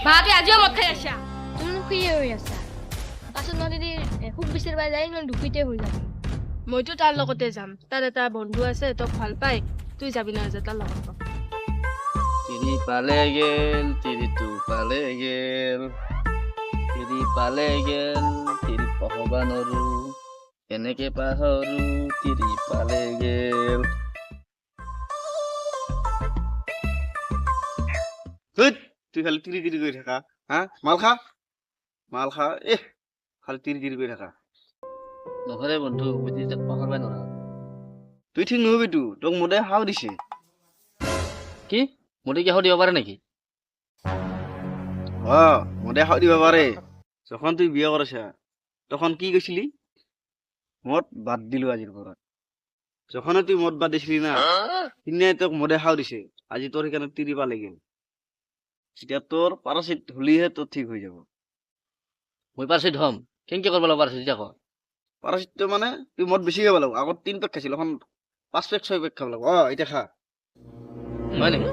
ভাতে আজিও মদ খাই আছা তুমি শুয়ে হৈ আছা পাছত নদী সুখ বিচাৰিবা যায় ন দুখিতে হৈ যাবি মইতো তাৰ লগতে যাম তাৰ এটা বন্ধু আছে তোক ভাল পাই তুই যাবি না যে তাৰ লগত তিৰি পালে গেল তিৰিটো পালে গেল তিৰি পালে গেল তিৰি পাহব নৰো কেনেকে পাহৰো তিৰি পালে গেল তুই খালি তিৰি তিৰি কৰি থাকা হা মাল খা খালি তিৰি তিৰি কৰি থাকা নহলে বন্ধু মই তিৰিটাক পাহৰব নৰা তুই ঠিক নহবি তোক মোদে হাও দিছে কি মোদে কি দিব পাৰে নেকি মোদে হাও দিব পাৰে যখন তুই বিয়া কৰিছা তখন কি কৈছিলি মদ বাদ দিলো আজিৰ পৰা যখন তুই মদ বাদ দিছিলি না সিদিনাই তোক মোদে হাও দিছে আজি তোর সেইকাৰণে তিৰি পালে গেল এতিয়া তোৰ পাৰাসিট হলিহে তোৰ ঠিক হৈ যাব মই পাৰচিত হম কেনেকে কৰিব লাগিব পাৰচিত এতিয়া ক পারাসিট মানে তুই মদ বেছি খাব লাগিব আগত 3 পেক খাইছিল এখন 5 পেক 6 পেক খাব লাগিব এতিয়া খা হয় নেকি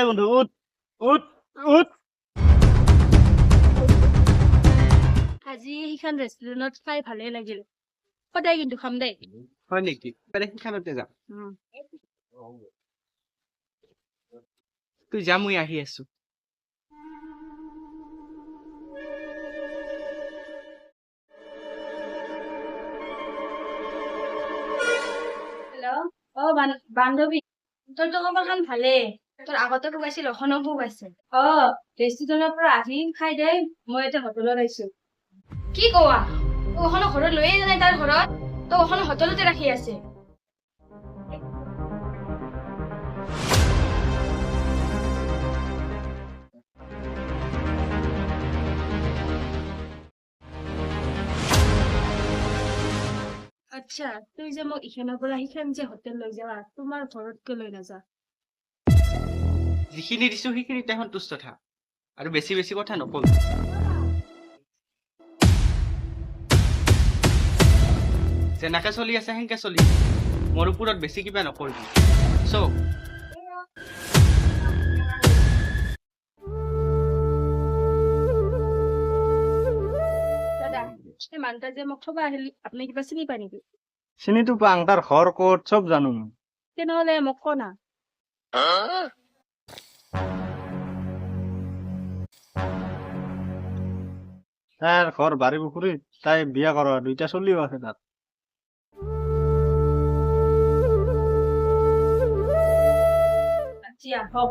বন্ধু উঠ উঠ উঠ আজি সেইখন ৰেষ্টুৰেণ্টত খাই ভালে লাগিল সদায় কিন্তু খাম দেই হয় নেকি সেইখানতে যাম তুই যা মই আহি আছো হেল্ল' বান্ধৱী তোৰ তো খবৰ খান ভালে তোৰ আগতে কোবাইছিল অখনো কোবাইছে ৰেষ্টুৰেণ্টৰ পৰা আহি খাই দে মই এতিয়া হোটেলত আহিছো কি কোৱা অখনো ঘৰত লৈয়ে নাই তাৰ ঘৰত তো অখনো হোটেলতে ৰাখি আছে আচ্ছা তুই যে মোক ইখানৰ পৰা সিখান যে হোটেল লৈ যাবা তোমাৰ ঘৰতকে লৈ নাযা যিখিনি দিছো সেইখিনিতে সন্তুষ্ট থাক আৰু বেছি বেছি কথা নকবি যেনেকে চলি আছে সেনেকে চলি মোৰ ওপৰত বেছি কিবা নকৰিবি চব দাদা এই মানুহটা যে মোক থবা আহিল আপুনি কিবা চিনি পায় নেকি চিনিটো পাং তাৰ ঘৰ ক'ত চব জানো তেনেহলে মোক ক না তাৰ ঘৰ বাৰী পুখুৰীত তাই বিয়া কৰা 2টা চলিও আছে তাত আচ্ছা হওক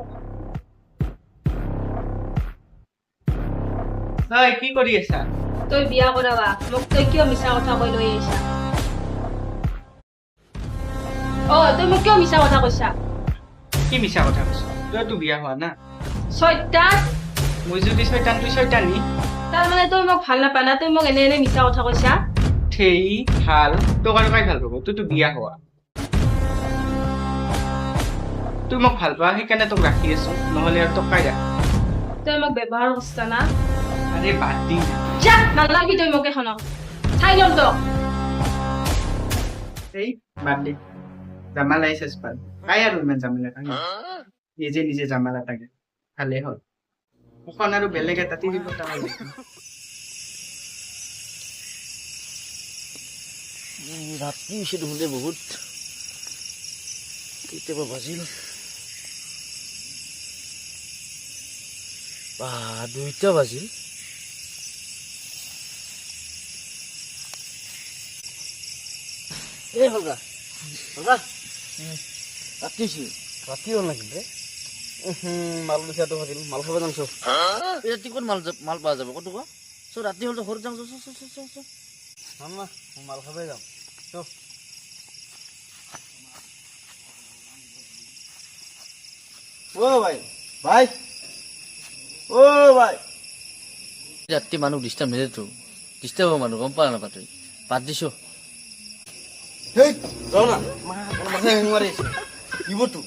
কি কৰি আছা তই বিয়া কৰাবা মোক তই কিয় মিছা কথা কৈ লৈ আহিছা তই মোক কিয় মিছা কথা কৈছা কি মিছা কথা কৈছ তইতো বিয়া হোৱা না ছয়টান মই যদি ছয়তান তুই ছয়তানি তাৰমানে তই মোক ভাল নাপা না তই মোক এনে মিছা কথা কৈছা ঠেই ভাল তোক আৰু কাই ভাল পাব তইতো বিয়া হোৱা তুই মোক ভাল পা সেইকাৰণে তোক ৰাখি আছো নহলে আৰু তোক কাই ৰাখ তই মোক ব্যৱহাৰ কৰিছা না আৰে বাদ দি না যা নালাগি তই মোক এখনক চাই ল'ম তো এই বাদ দি জামালাই চেচ পাল কাই আৰু ইমান জামালা থাকে নিজে নিজে জামালা থাকে ভালে হ'ল এখন আৰু বেলেগ এটা তিৰিব ৰাতি হৈছে দেখোন দে বহুত কেতিয়াবা বাজিল 2টা বাজিল হলগা ৰাতি হ'ল নেকি ৰে মাল লিখাটো থাকিল মাল খাব যাম চব ৰাতি ক'ত মাল পোৱা যাব ক'তো ৰাতি হ'লতো ঘৰত যাম মাল খাবই যাম ও ভাই ভাই ও ভাই ৰাতি মানুহ ডিষ্টাৰ্ব নিদেতো ডিষ্টাৰ্ব হ'ব মানুহ গম পালা নাপা তই বাদ দিছো হেই যাও না মাথা হেং মারি আছে দিবতো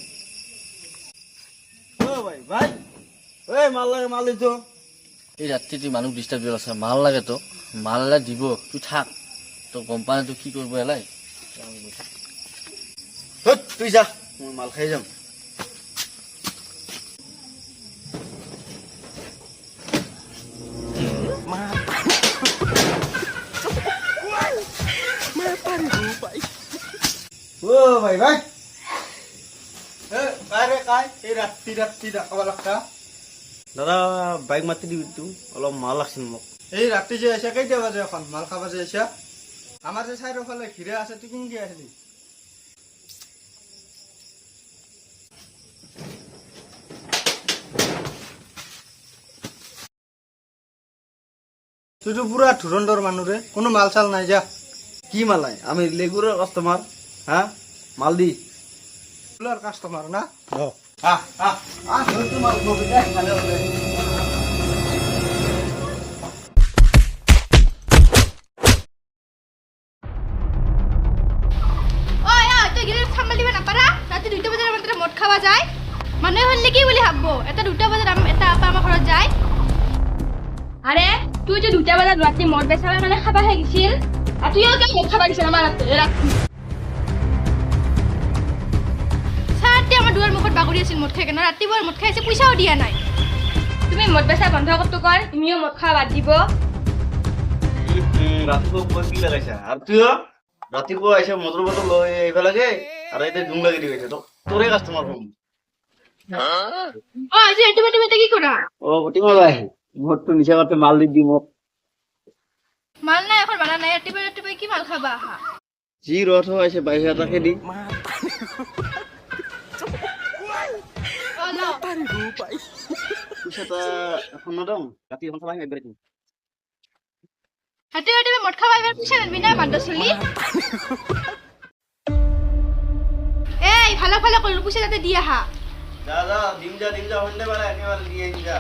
ও ভাই ভাই এই মাল লাগে মাল দিছো এই ৰাতি তুই মানুহ ডিষ্টাৰ্ব দিব আছে মাল লাগে তো মাল দিব তুই থাক তই গম পা নাই তুই কি কৰিব এলাই তুই যা মই মাল খাই যাম ও ভাই ভাই এই ৰাতি ৰাতি দেখাব লাগা দাদা বাইক মাতি দিবি তো অলপ মাল লাগছিল মোক এই ৰাতি যে আহিছা কেইটা বাজে এখন মাল খাবা যে আহিছা আমাৰ যে চাইডৰ ফালে ঘিৰা আছে তুই কিনকে আহিলি তুইতো পুৰা ধুৰন্ধৰ মানুহ ৰে কোনো মাল চাল নাই যা কি মাল নাই আমি ৰেগুলাৰ কাস্টমাৰ হ্যাঁ মাল দি ৰেগুলাৰ কাষ্টমাৰ না ঐ তুই গিলে সামালিব নাপাৰা ৰাতি 2টা বজাৰ মাত্ৰ মদ খাবা যায় মানুহে হলে কি বুলি ভাবব এটা 2টা বজাত এটা আপা আমাৰ ঘৰত যায় আরে তুই যে 2টা বজাত রাতে মদ বেচাবার মানে খাবার হয়ে গেছিল আর তুইও কেউ মদ খাবার গেছিল আমার রাতে চাৰটি আমাৰ দুৱাৰ মুখত বাগৰি আছিল মদ খাই কেনে ৰাতিপুৱা মদ খাইছে পইচাও দিয়া নাই তুমি মদ বেচা বন্ধ কৰতে কৰ তুমিও মদ খাওয়া বাদ দিব ৰাতিপুৱা কি লাগাইছা আৰ তুইও ৰাতিপুৱা এসে মদর বোতল লই আইবা লাগে আর এতে জুম লাগি দিবে তো তোরে কাস্টমার হম ঐ যে এটো মেটে কি কৰা ও গটি মাল আহে মদ তো নিশা কৰতে মাল দি মোক মাল নাই এখন বানা নাই ৰাতিপুৱা কি মাল খাবা আহা জি রথ আছে 22000 টাকা দি ও ন পয়সাটা এখন না দাও রাতি এখন সবাই একবারে দিন ৰাতিপুৱা মদ খাবা এবাৰ পইচা নিবি না বান্ধ চলি এই ভালো ভালো কৰিলো পইচা যাতে দি আহা দাদা দিম যা হন্ডে বারে একেবারে দিয়ে যা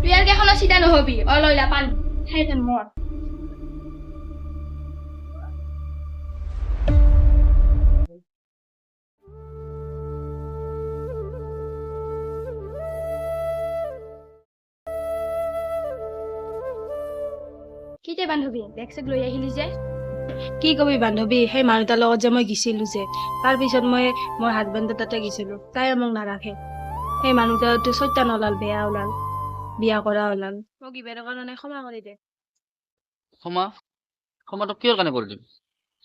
তুই আর এখনো সিধা নহবি ও লইলা পান খাইতেন মদ কি যে বান্ধবী বেগ চেগ লৈ আহিলি যে কি কবি বান্ধবী সেই মানুহটাৰ লগত যে মই গেছিলো যে তাৰ পিছত মই মোৰ হাজবেণ্ডৰ তাতে গেছিলো তাই মোক নাৰাখে সেই মানুহটো চৈতান ওলাল বেয়া ওলাল বিয়া কৰা ওলাল মোক ইবাৰৰ কাৰণে ক্ষমা কৰি দে ক্ষমাটো কিহৰ কাৰণে কৰি দিম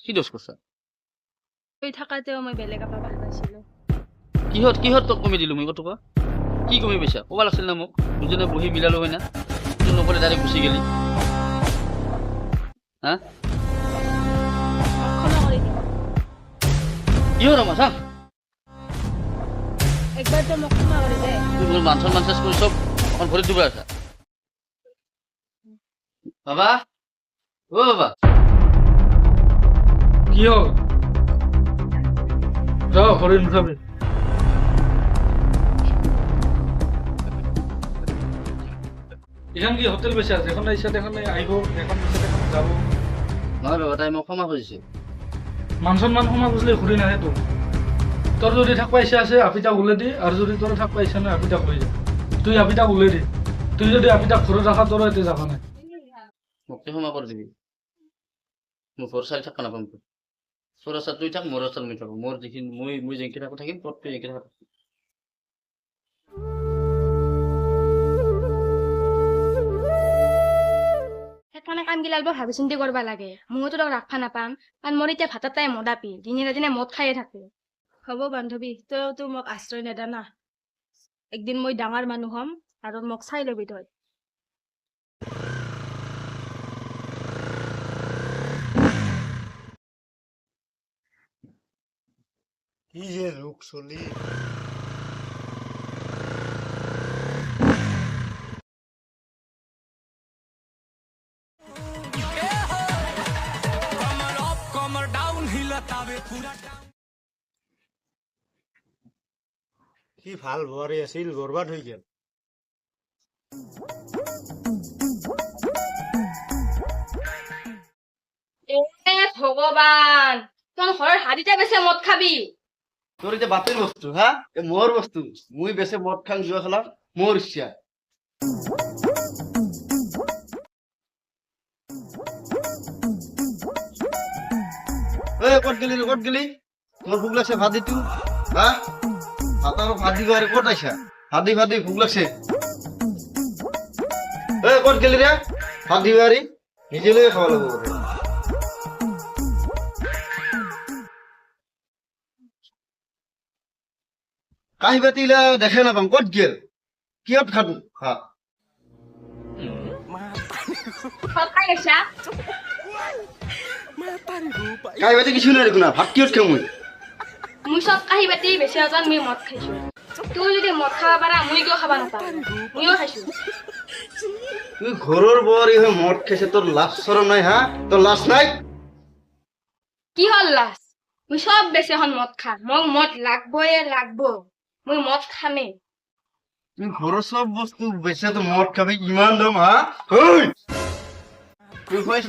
কি দোষ কৰিছা তই থাকাতেও মই বেলেগ এটা ভাল পাইছিলো কিহত তোক কমি দিলো মই কতোবা কি কমি পাইছা ক'বা লাগিছিল না মোক দুজনে বহি মিলালো হয় না তোৰ নকলে ডাইৰেক্ট গুচি গেলি হা ক্ষমা কৰি দে কিহৰ আমাৰ চা একবাৰ তই মোক ক্ষমা কৰি দে তুই মোৰ মান সন্মান চেছ কৰি চব এখন ভৰিত ডুবাই আছা বাবা ও বাবা কি হ'ল যাও ঘৰে নুঠাবি এখন কি হোটেল বেছি আছে এখন ইচ্ছা এখন আহিব এখন পিছত এখন যাব নহয় বাবা তাই মোক ক্ষমা খুজিছে মান সন্মান সমা বুঝলে ঘূৰি নাহে তোৰ যদি থাকবা ইচ্ছা আছে আপিতাক ওলাই দি আৰু যদি তোৰ থাকবা ইচ্ছা নাই আপিতাক লৈ যা তুই আপিতাক ওলাই দি তুই যদি আপিতাক ঘৰত ৰাখা তোৰ এতিয়া যাবা নাই মোক ক্ষমা কৰি দিবি মোৰ ঘৰ চাই থাকা নাপাম তোৰ ৰাস্তাত তুই থাক মোৰ ৰাস্তাত মই থাকো মোৰ যিখিনি মই যেনেকে থাকো থাকিম তোৰ তুই যেনেকে থাক সেইকাৰণে কামগিলা অলপ ভাবি চিন্তি কৰিব লাগে মইতো তোক ৰাখবা নাপাম কাৰণ মোৰ এতিয়া ভাতত তাই মদা পি দিনে ৰাতিনে মদ খায়ে থাকে হ'ব বান্ধৱী তইতো মোক আশ্ৰয় নেদা না একদিন মই ডাঙৰ মানুহ হ'ম আৰু মোক চাই ল'বি তই কি যে লোক চলি কি ভাল বোৱাৰী আছিল বৰবাদ হৈ গেল। এ ভগৱান তোৰ ঘৰৰ হাড়িটা বেছে মদ খাবি তোর এটা বাপের বস্তু হ্যাঁ এ মোর বস্তু মুই বেশি মদ খাং জুয়া খেলাম মোর ইচ্ছা কত গেলি রে কত গেলি তোর ভুক লাগছে ভাত দিতু হ্যাঁ ভাত আর ভাত দিবা রে কত আইসা ভাত দি ভুক লাগছে কত গেলি রে ভাত দিবা রে নিজে লয়ে খাওয়া লাগবো রে কাহি বাতিলা দেখে না পাম কত গেল কিয়ত খাতো খা সব খাই গৈছা কাহি বাতি কিছু নাই দেখো না ভাত কিয়ত খাম মুই সব কাহি বাতি বেছি অজান মুই মদ খাইছো তুই যদি মদ খাবা পাৰা মুই কিয় খাবা নাপাৰা মুইও খাইছো তুই ঘরের বড়ি হয়ে মদ খেয়েছে তোর লাশ সরম নাই হ্যাঁ তোর লাশ নাই কি হল লাজ মুই সব বেছি এখন মদ খাম মোক মদ লাগবো মুই মদ খামে তুই ঘরের সব বস্তু বেচে তো মদ খাবি ইমান দাম হ্যাঁ হই মুই ভয়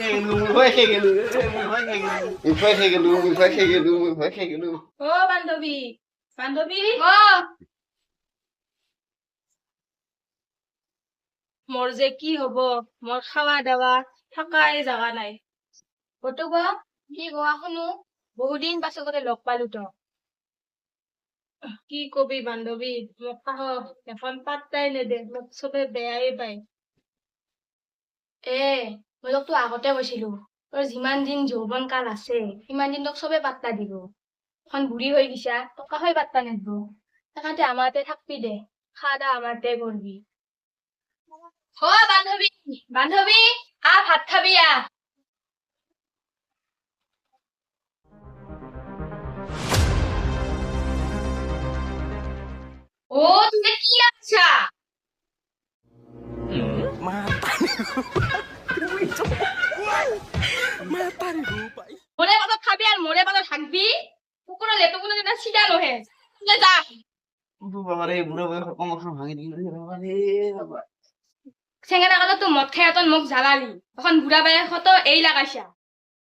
খেয়ে গেলু ও বান্ধৱী মোৰ যে কি হব মোৰ খাৱা দাৱা থকাই জাগা নাই কতো কোৱা কি কোৱা শুনো বহুদিন পাছতে লগ পালো তো কি কবি বান্ধৱী মোক কাহ এখন পাত্তাই নেদে মোক চবে বেয়াই পায় মই তোকতো আগতে কৈছিলো তোৰ যিমান দিন যৌৱন কাল আছে সিমান দিন তোক চবে পাত্তা দিব এখন বুঢ়ী হৈ গৈছা তোক কাহই পাত্তা নেদব সেইকাৰণে আমাৰতে থাকবি দে খা দা আমাৰতে কৰবি অ বান্ধৱী ভাত খাবি ও তুমি কি আচ্ছা মোরে পাতত খাবি আর মোরে পাতত থাকবি কুকুর লেতো কোনো দিন সিধা নহে যা বাবা রে বুড়া বয়স কম ভাঙি দিল বাবা রে বাবা চেঙেনা কালত তো মদ খাই এতন মোক জ্বালালি এখন বুঢ়া বয়সতো এই লাগাইছা